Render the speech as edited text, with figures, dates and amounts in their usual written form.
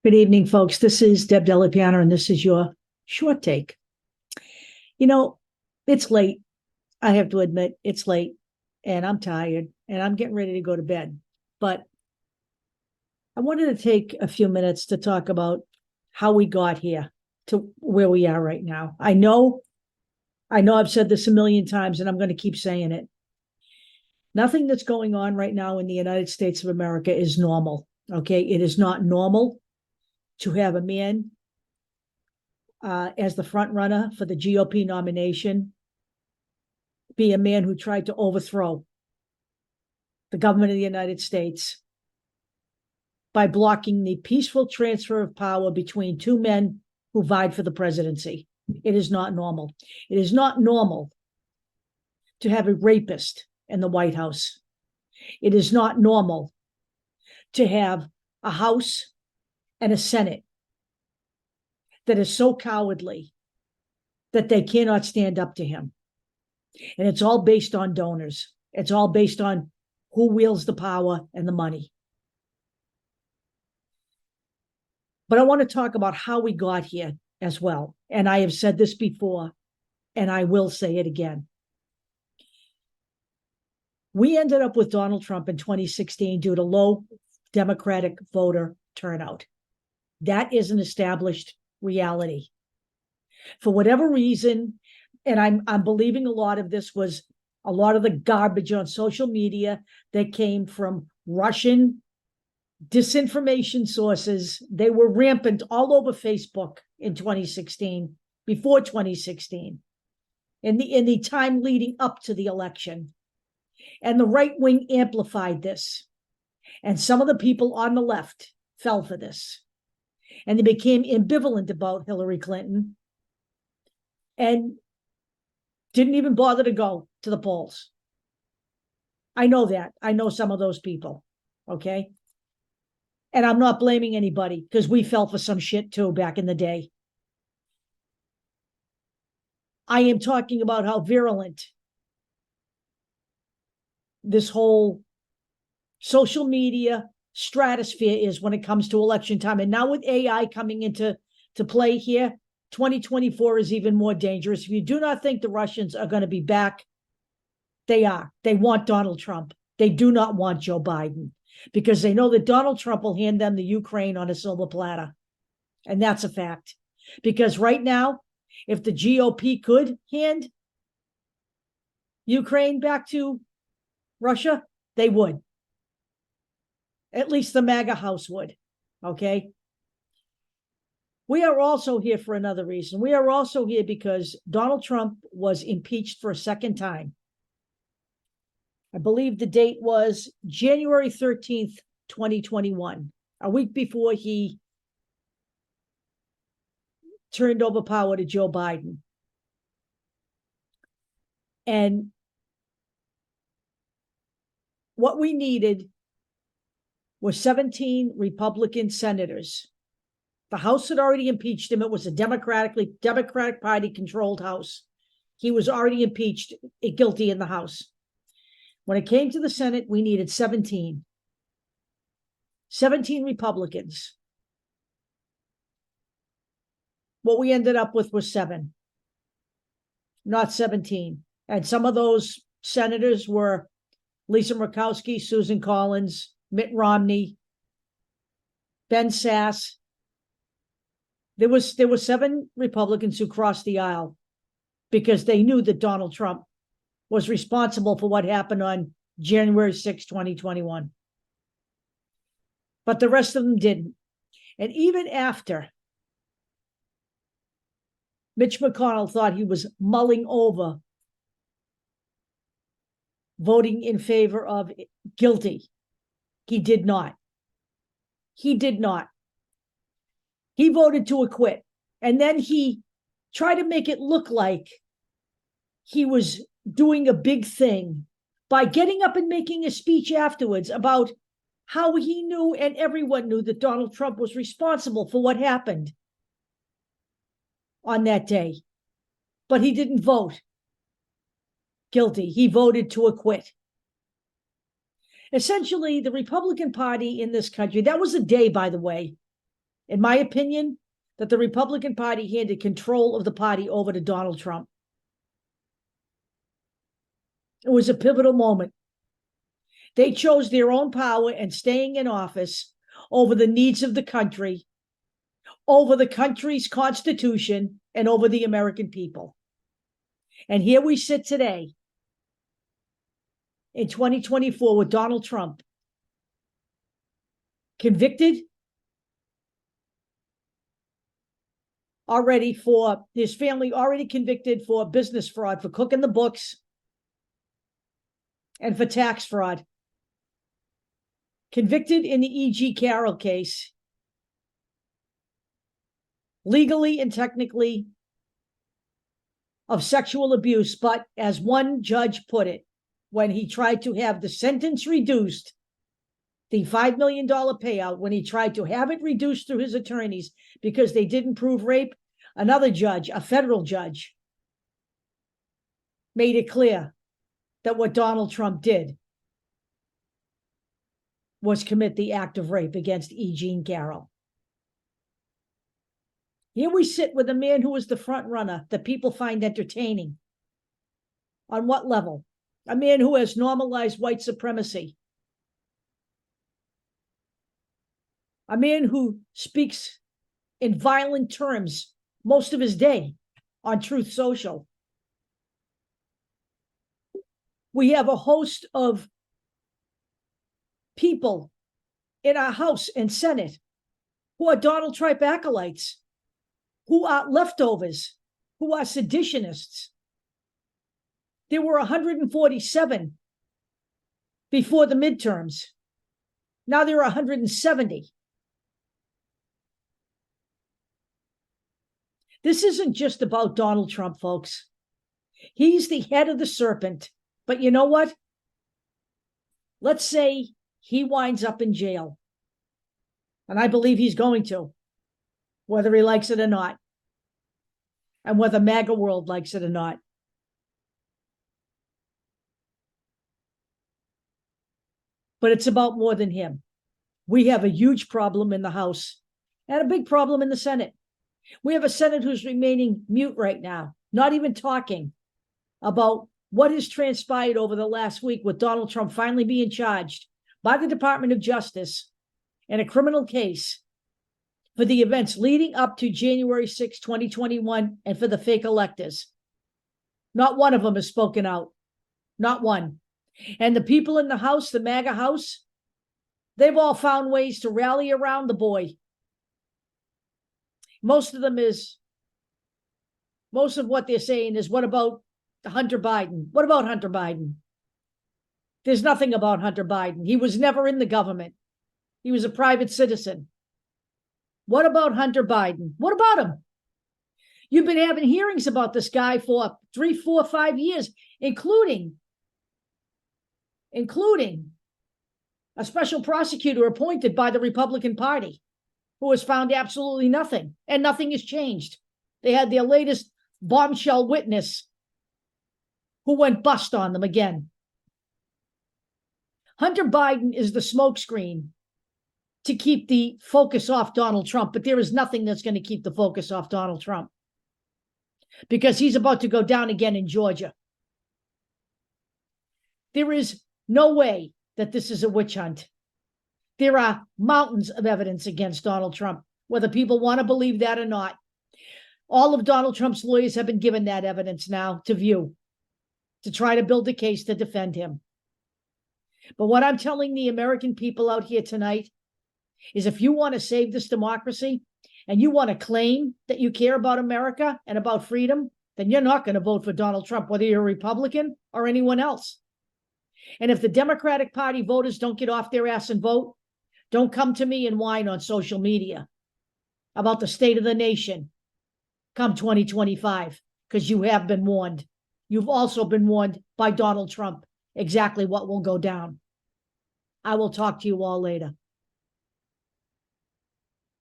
Good evening, folks. This is Deb Delapiano, and this is your short take. It's late. I have to admit, it's late, and I'm tired, and I'm getting ready to go to bed. But I wanted to take a few minutes to talk about how we got here to where we are right now. I know I've said this a million times, and I'm going to keep saying it. Nothing that's going on right now in the United States of America is normal, okay? It is not normal to have a man as the front runner for the GOP nomination be a man who tried to overthrow the government of the United States by blocking the peaceful transfer of power between two men who vied for the presidency. It is not normal. It is not normal to have a rapist in the White House. It is not normal to have a House and a Senate that is so cowardly that they cannot stand up to him. And it's all based on donors. It's all based on who wields the power and the money. But I want to talk about how we got here as well. And I have said this before, and I will say it again. We ended up with Donald Trump in 2016 due to low Democratic voter turnout. That is an established reality. For whatever reason, and I'm believing a lot of this was a lot of the garbage on social media that came from Russian disinformation sources. They were rampant all over Facebook in 2016, before 2016, in the time leading up to the election. And the right wing amplified this. And some of the people on the left fell for this. And they became ambivalent about Hillary Clinton and didn't even bother to go to the polls. I know that. I know some of those people, okay? And I'm not blaming anybody because we fell for some shit too back in the day. I am talking about how virulent this whole social media stratosphere is when it comes to election time. And now with AI coming into play here, 2024 is even more dangerous. If you do not think the Russians are going to be back, they are. They want Donald Trump. They do not want Joe Biden because they know that Donald Trump will hand them the Ukraine on a silver platter. And that's a fact. Because right now, if the GOP could hand Ukraine back to Russia, they would. At least the MAGA house would, okay? We are also here for another reason. We are also here because Donald Trump was impeached for a second time. I believe the date was January 13th, 2021, a week before he turned over power to Joe Biden. And what we needed were 17 Republican senators. The House had already impeached him. It was a Democratic Party controlled House. He was already impeached, guilty in the House. When it came to the Senate, we needed 17. 17 Republicans. What we ended up with was 7, not 17. And some of those senators were Lisa Murkowski, Susan Collins, Mitt Romney, Ben Sasse. There were 7 Republicans who crossed the aisle because they knew that Donald Trump was responsible for what happened on January 6, 2021. But the rest of them didn't. And even after Mitch McConnell thought he was mulling over voting in favor of guilty, he did not. He did not. He voted to acquit. And then he tried to make it look like he was doing a big thing by getting up and making a speech afterwards about how he knew and everyone knew that Donald Trump was responsible for what happened on that day. But he didn't vote guilty. He voted to acquit. Essentially, the Republican Party in this country, that was a day, by the way, in my opinion, that the Republican Party handed control of the party over to Donald Trump. It was a pivotal moment. They chose their own power and staying in office over the needs of the country, over the country's constitution, and over the American people. And here we sit today in 2024 with Donald Trump, convicted already for his family, already convicted for business fraud, for cooking the books, and for tax fraud. Convicted in the E.G. Carroll case, legally and technically, of sexual abuse, but as one judge put it, when he tried to have the sentence reduced, the $5 million payout, when he tried to have it reduced through his attorneys because they didn't prove rape, another judge, a federal judge, made it clear that what Donald Trump did was commit the act of rape against E. Jean Carroll. Here we sit with a man who is the front runner that people find entertaining. On what level? A man who has normalized white supremacy. A man who speaks in violent terms most of his day on Truth Social. We have a host of people in our House and Senate who are Donald Trump acolytes, who are leftovers, who are seditionists. There were 147 before the midterms. Now there are 170. This isn't just about Donald Trump, folks. He's the head of the serpent. But you know what? Let's say he winds up in jail. And I believe he's going to, whether he likes it or not, and whether MAGA world likes it or not. But it's about more than him. We have a huge problem in the House and a big problem in the Senate. We have a Senate who's remaining mute right now, not even talking about what has transpired over the last week with Donald Trump finally being charged by the Department of Justice in a criminal case for the events leading up to January 6, 2021, and for the fake electors. Not one of them has spoken out. Not one. And the people in the House, the MAGA House, they've all found ways to rally around the boy. Most of what they're saying is, what about Hunter Biden? What about Hunter Biden? There's nothing about Hunter Biden. He was never in the government. He was a private citizen. What about Hunter Biden? What about him? You've been having hearings about this guy for 3, 4, 5 years, including a special prosecutor appointed by the Republican Party who has found absolutely nothing, and nothing has changed. They had their latest bombshell witness who went bust on them again. Hunter Biden is the smokescreen to keep the focus off Donald Trump, but there is nothing that's going to keep the focus off Donald Trump because he's about to go down again in Georgia. There is no way that this is a witch hunt. There are mountains of evidence against Donald Trump, whether people want to believe that or not. All of Donald Trump's lawyers have been given that evidence now to view, to try to build a case to defend him. But what I'm telling the American people out here tonight is, if you want to save this democracy and you want to claim that you care about America and about freedom, then you're not going to vote for Donald Trump, whether you're a Republican or anyone else. And if the Democratic Party voters don't get off their ass and vote, don't come to me and whine on social media about the state of the nation come 2025, because you have been warned. You've also been warned by Donald Trump exactly what will go down. I will talk to you all later.